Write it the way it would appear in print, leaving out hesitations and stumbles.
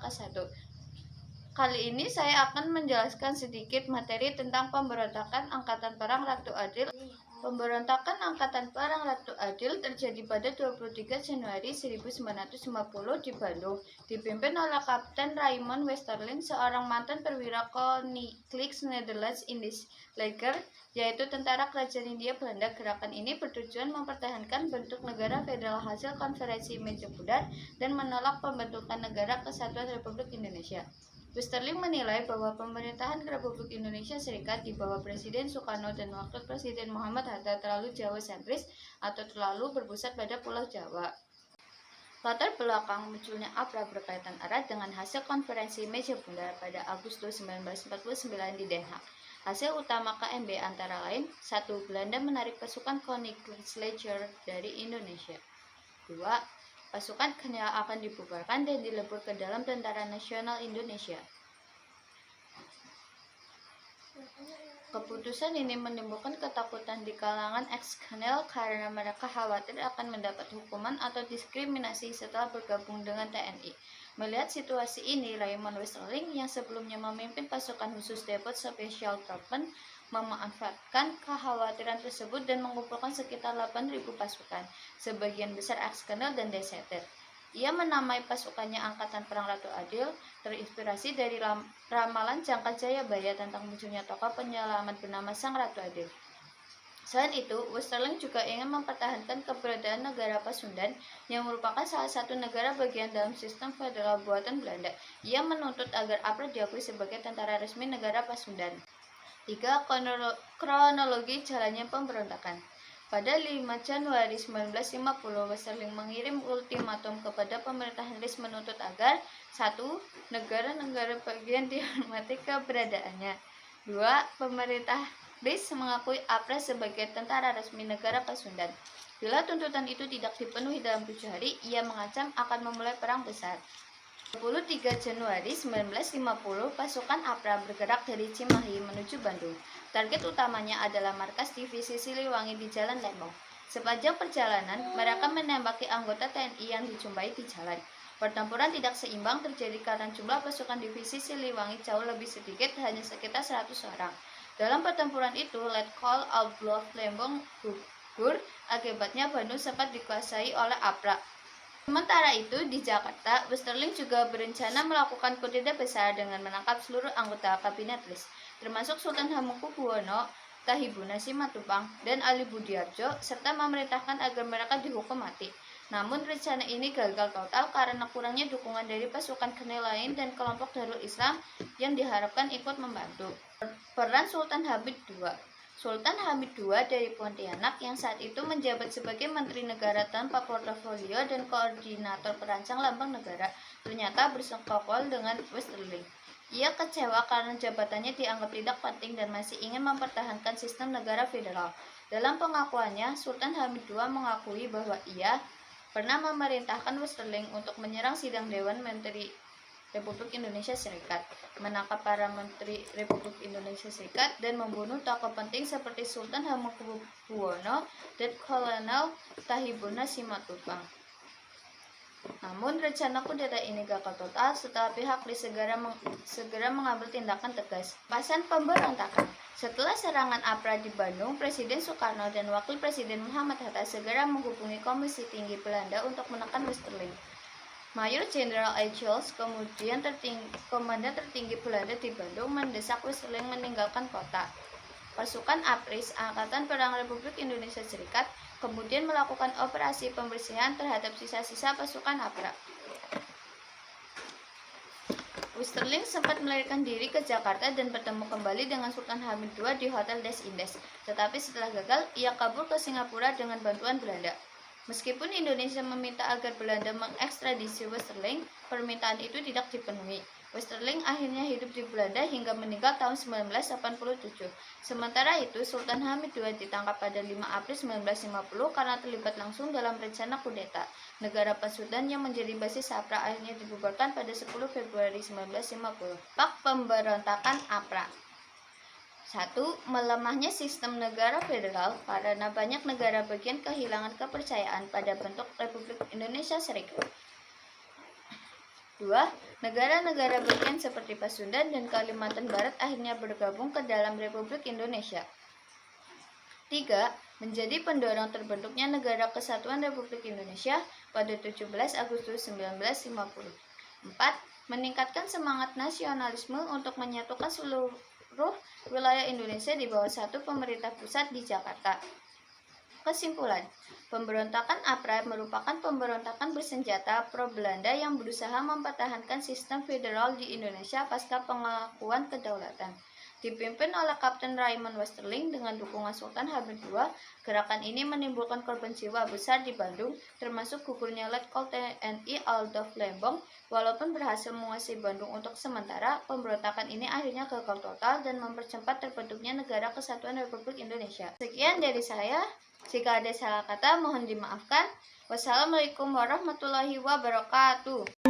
ke-1. Kali ini saya akan menjelaskan sedikit materi tentang pemberontakan Angkatan Perang Ratu Adil. Pemberontakan Angkatan Perang Ratu Adil terjadi pada 23 Januari 1950 di Bandung, dipimpin oleh Kapten Raymond Westerling, seorang mantan perwira Koninklijke Nederlands Indisch Leger, yaitu tentara kerajaan Hindia Belanda. Gerakan ini bertujuan mempertahankan bentuk negara federal hasil konferensi meja bulat dan menolak pembentukan negara kesatuan Republik Indonesia. Westerling menilai bahwa pemerintahan Republik Indonesia Serikat di bawah Presiden Soekarno dan Wakil Presiden Muhammad Hatta terlalu Jawa-sentris atau terlalu berpusat pada Pulau Jawa. Latar belakang munculnya APRA berkaitan erat dengan hasil konferensi meja bulat pada Agustus 1949 di Den Haag. Hasil utama KMB antara lain: 1. Belanda menarik pasukan Koninklijke Leger dari Indonesia. 2. Pasukan Kolonial akan dibubarkan dan dilebur ke dalam Tentara Nasional Indonesia. Keputusan ini menimbulkan ketakutan di kalangan ex-kolonial karena mereka khawatir akan mendapat hukuman atau diskriminasi setelah bergabung dengan TNI. Melihat situasi ini, Raymond Westerling yang sebelumnya memimpin pasukan khusus Depot Special Truppen memanfaatkan kekhawatiran tersebut dan mengumpulkan sekitar 8.000 pasukan, sebagian besar ex-kolonial dan deserter. Ia menamai pasukannya Angkatan Perang Ratu Adil, terinspirasi dari ramalan Jangka Jayabaya tentang munculnya tokoh penyelamat bernama Sang Ratu Adil. Selain itu, Westerling juga ingin mempertahankan keberadaan negara Pasundan yang merupakan salah satu negara bagian dalam sistem federal buatan Belanda. Ia menuntut agar APRA diakui sebagai tentara resmi negara Pasundan. 3. Kronologi jalannya pemberontakan. Pada 5 Januari 1950, Westerling mengirim ultimatum kepada pemerintah Inggris menuntut agar 1. Negara-negara bagian dihormati keberadaannya. 2. Pemerintah Inggris mengakui APRA sebagai tentara resmi negara Pasundan. Bila tuntutan itu tidak dipenuhi dalam 7 hari, ia mengancam akan memulai perang besar. 23 Januari 1950, pasukan APRA bergerak dari Cimahi menuju Bandung. Target utamanya adalah markas divisi Siliwangi di Jalan Lembong. Sepanjang perjalanan, mereka menembaki anggota TNI yang dijumpai di jalan. Pertempuran tidak seimbang terjadi karena jumlah pasukan divisi Siliwangi jauh lebih sedikit, hanya sekitar 100 orang. Dalam pertempuran itu, Letkol Abdullah Lembong gugur, akibatnya Bandung sempat dikuasai oleh APRA. Sementara itu, di Jakarta, Westerling juga berencana melakukan kudeta besar dengan menangkap seluruh anggota kabinet Lis, termasuk Sultan Hamengkubuwono, Tahibuna Simatupang, dan Ali Budiarjo, serta memerintahkan agar mereka dihukum mati. Namun, rencana ini gagal total karena kurangnya dukungan dari pasukan kolonial lain dan kelompok Darul Islam yang diharapkan ikut membantu. Peran Sultan Hamid II. Sultan Hamid II dari Pontianak yang saat itu menjabat sebagai Menteri Negara tanpa portofolio dan koordinator perancang lambang negara, ternyata bersekongkol dengan Westerling. Ia kecewa karena jabatannya dianggap tidak penting dan masih ingin mempertahankan sistem negara federal. Dalam pengakuannya, Sultan Hamid II mengakui bahwa ia pernah memerintahkan Westerling untuk menyerang sidang Dewan Menteri Republik Indonesia Serikat, menangkap para Menteri Republik Indonesia Serikat, dan membunuh tokoh penting seperti Sultan Hamengkubuwono dan Kolonel Tahibuna Simatupang. Namun, rencana kudeta ini gagal total setelah pihak segera mengambil tindakan tegas. Pasan pemberontakan. Setelah serangan APRA di Bandung, Presiden Soekarno dan Wakil Presiden Muhammad Hatta segera menghubungi Komisi Tinggi Belanda untuk menekan Westerling. Mayor Jenderal Eichels, kemudian komandan tertinggi Belanda di Bandung, mendesak Westerling meninggalkan kota. Pasukan APRIS, Angkatan Perang Republik Indonesia Serikat, kemudian melakukan operasi pembersihan terhadap sisa-sisa pasukan APRA. Westerling sempat melarikan diri ke Jakarta dan bertemu kembali dengan Sultan Hamid II di Hotel Des Indes, tetapi setelah gagal, ia kabur ke Singapura dengan bantuan Belanda. Meskipun Indonesia meminta agar Belanda mengekstradisi Westerling, permintaan itu tidak dipenuhi. Westerling akhirnya hidup di Belanda hingga meninggal tahun 1987. Sementara itu, Sultan Hamid II ditangkap pada 5 April 1950 karena terlibat langsung dalam rencana kudeta. Negara Pasundan yang menjadi basis APRA akhirnya dibubarkan pada 10 Februari 1950. Pak pemberontakan APRA. 1. Melemahnya sistem negara federal karena banyak negara bagian kehilangan kepercayaan pada bentuk Republik Indonesia Serikat. 2. Negara-negara bagian seperti Pasundan dan Kalimantan Barat akhirnya bergabung ke dalam Republik Indonesia. 3. Menjadi pendorong terbentuknya Negara Kesatuan Republik Indonesia pada 17 Agustus 1950. 4. Meningkatkan semangat nasionalisme untuk menyatukan seluruh wilayah Indonesia di bawah satu pemerintah pusat di Jakarta. Kesimpulan, pemberontakan APRA merupakan pemberontakan bersenjata pro-Belanda yang berusaha mempertahankan sistem federal di Indonesia pasca pengakuan kedaulatan. Dipimpin oleh Kapten Raymond Westerling dengan dukungan Sultan Hamid II, gerakan ini menimbulkan korban jiwa besar di Bandung, termasuk gugurnya Letkol TNI Adolf Lembong. Walaupun berhasil menguasai Bandung untuk sementara, pemberontakan ini akhirnya gagal total dan mempercepat terbentuknya Negara Kesatuan Republik Indonesia. Sekian dari saya. Jika ada salah kata, mohon dimaafkan. Wassalamualaikum warahmatullahi wabarakatuh.